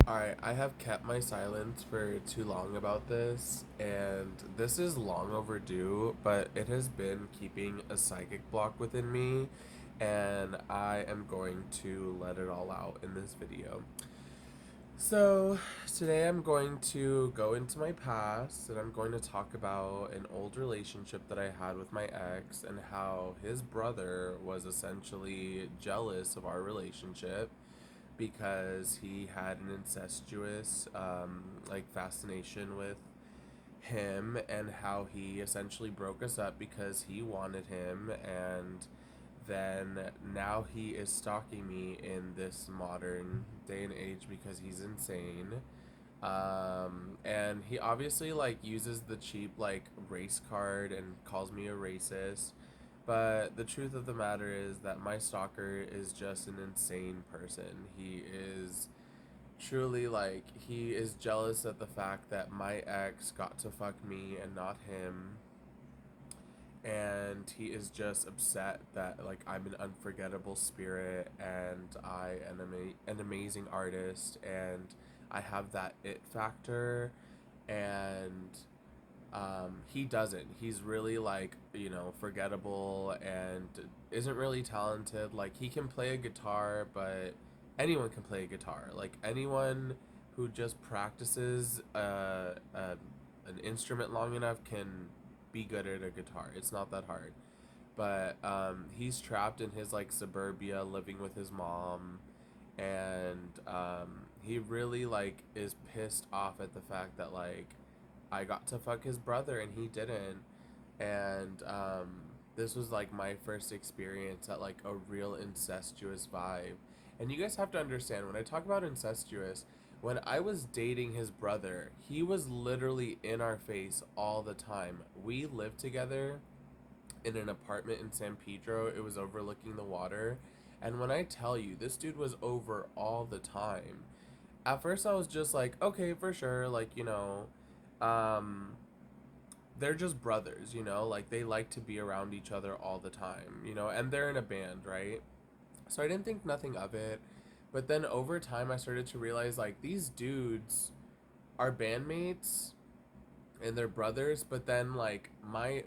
Alright, I have kept my silence for too long about this, and this is long overdue, but it has been keeping a psychic block within me, and I am going to let it all out in this video. So, today I'm going to go into my past, and I'm going to talk about an old relationship that I had with my ex, and how his brother was essentially jealous of our relationship because he had an incestuous like fascination with him, and how he essentially broke us up because he wanted him, and then now he is stalking me in this modern day and age because he's insane. And he obviously like uses the cheap like race card and calls me a racist, but the truth of the matter is that my stalker is just an insane person. He is truly like, he is jealous at the fact that my ex got to fuck me and not him. And he is just upset that like I'm an unforgettable spirit, and I am an amazing artist, and I have that it factor. And he doesn't. He's really like, forgettable and isn't really talented. Like, he can play a guitar, but anyone can play a guitar. Like, anyone who just practices an instrument long enough can be good at a guitar. It's not that hard. But he's trapped in his like suburbia, living with his mom, and he really like is pissed off at the fact that like I got to fuck his brother and he didn't. And this was like my first experience at like a real incestuous vibe. And you guys have to understand, when I talk about incestuous, when I was dating his brother, he was literally in our face all the time. We lived together in an apartment in San Pedro. It was overlooking the water. And when I tell you, this dude was over all the time. At first, I was just like, okay, for sure. Like, um, they're just brothers, like they like to be around each other all the time, and they're in a band, right? So I didn't think nothing of it. But then over time, I started to realize like these dudes are bandmates and they're brothers, but then like my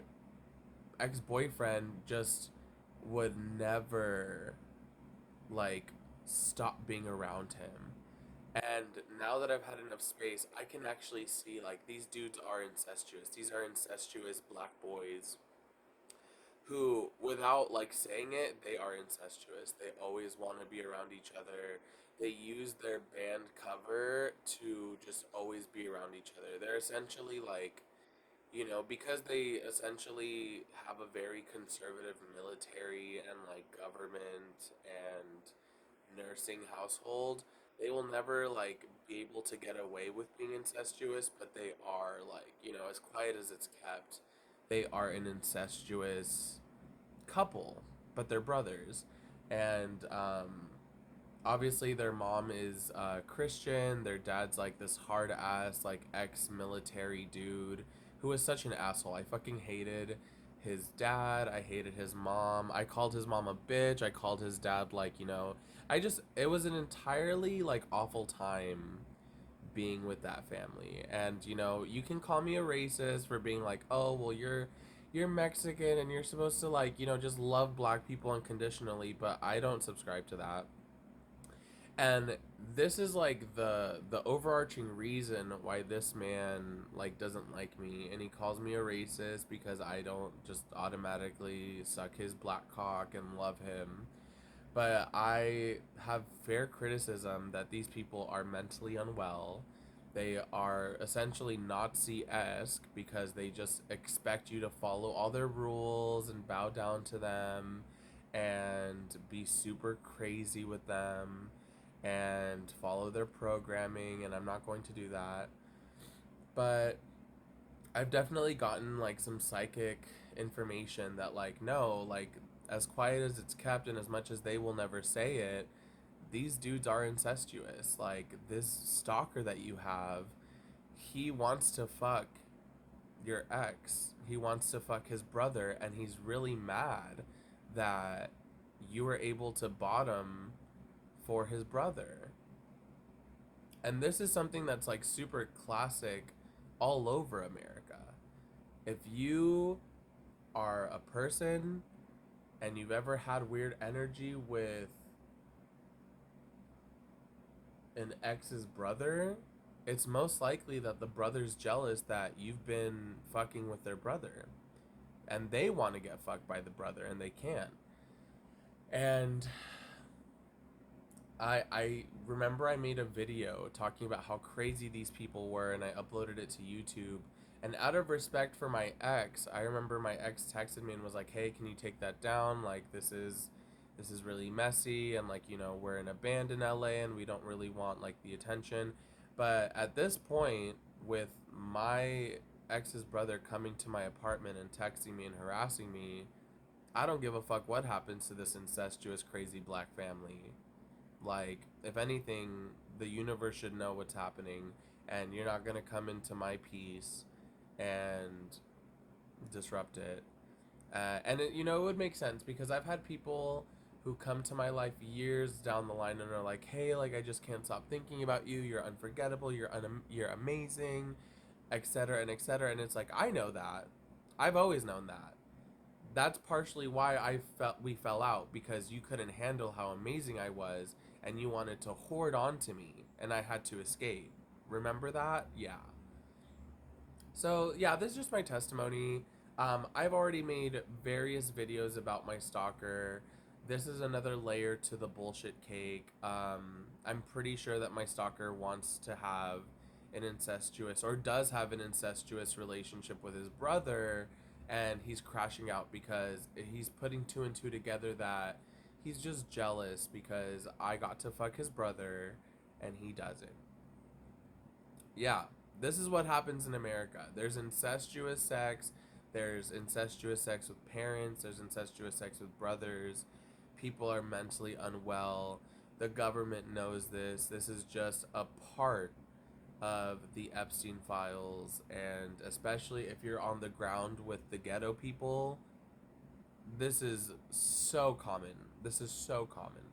ex boyfriend just would never like stop being around him. And now that I've had enough space, I can actually see like these dudes are incestuous. These are incestuous black boys who, without like saying it, they are incestuous. They always want to be around each other. They use their band cover to just always be around each other. They're essentially like, because they essentially have a very conservative military and like government and nursing household, they will never like be able to get away with being incestuous, but they are like, as quiet as it's kept, they are an incestuous couple, but they're brothers. And obviously their mom is Christian, their dad's like this hard ass like ex-military dude who was such an asshole. I fucking hated his dad, I hated his mom, I called his mom a bitch, I called his dad like, it was an entirely like awful time being with that family. And you can call me a racist for being like, "Oh, well you're Mexican and you're supposed to like, just love black people unconditionally," but I don't subscribe to that. And this is like the overarching reason why this man like doesn't like me, and he calls me a racist because I don't just automatically suck his black cock and love him. But I have fair criticism that these people are mentally unwell. They are essentially Nazi esque because they just expect you to follow all their rules and bow down to them and be super crazy with them and follow their programming. And I'm not going to do that. But I've definitely gotten like some psychic information that like, no, like, as quiet as it's kept and as much as they will never say it, these dudes are incestuous. Like, this stalker that you have, he wants to fuck your ex. He wants to fuck his brother, and he's really mad that you were able to bottom for his brother. And this is something that's like super classic all over America. If you are a person and you've ever had weird energy with an ex's brother, it's most likely that the brother's jealous that you've been fucking with their brother. And they want to get fucked by the brother and they can't. And I remember I made a video talking about how crazy these people were and I uploaded it to YouTube. And out of respect for my ex, I remember my ex texted me and was like, "Hey, can you take that down? Like this is really messy and like, we're in a band in LA and we don't really want like the attention." But at this point with my ex's brother coming to my apartment and texting me and harassing me, I don't give a fuck what happens to this incestuous crazy black family. Like, if anything, the universe should know what's happening, and you're not gonna come into my peace and disrupt it. It would make sense because I've had people who come to my life years down the line and are like, "Hey, like I just can't stop thinking about you. You're unforgettable. You're amazing, etc. and etc." And it's like I know that. I've always known that. That's partially why I felt we fell out because you couldn't handle how amazing I was and you wanted to hoard onto me and I had to escape. Remember that? Yeah. So, yeah, this is just my testimony. I've already made various videos about my stalker. This is another layer to the bullshit cake. I'm pretty sure that my stalker wants to have an incestuous or does have an incestuous relationship with his brother, and he's crashing out because he's putting two and two together that he's just jealous because I got to fuck his brother and he doesn't. Yeah, this is what happens in America. There's incestuous sex. There's incestuous sex with parents. There's incestuous sex with brothers. People are mentally unwell. The government knows this. This is just a part of the Epstein files. And especially if you're on the ground with the ghetto people, this is so common. This is so common.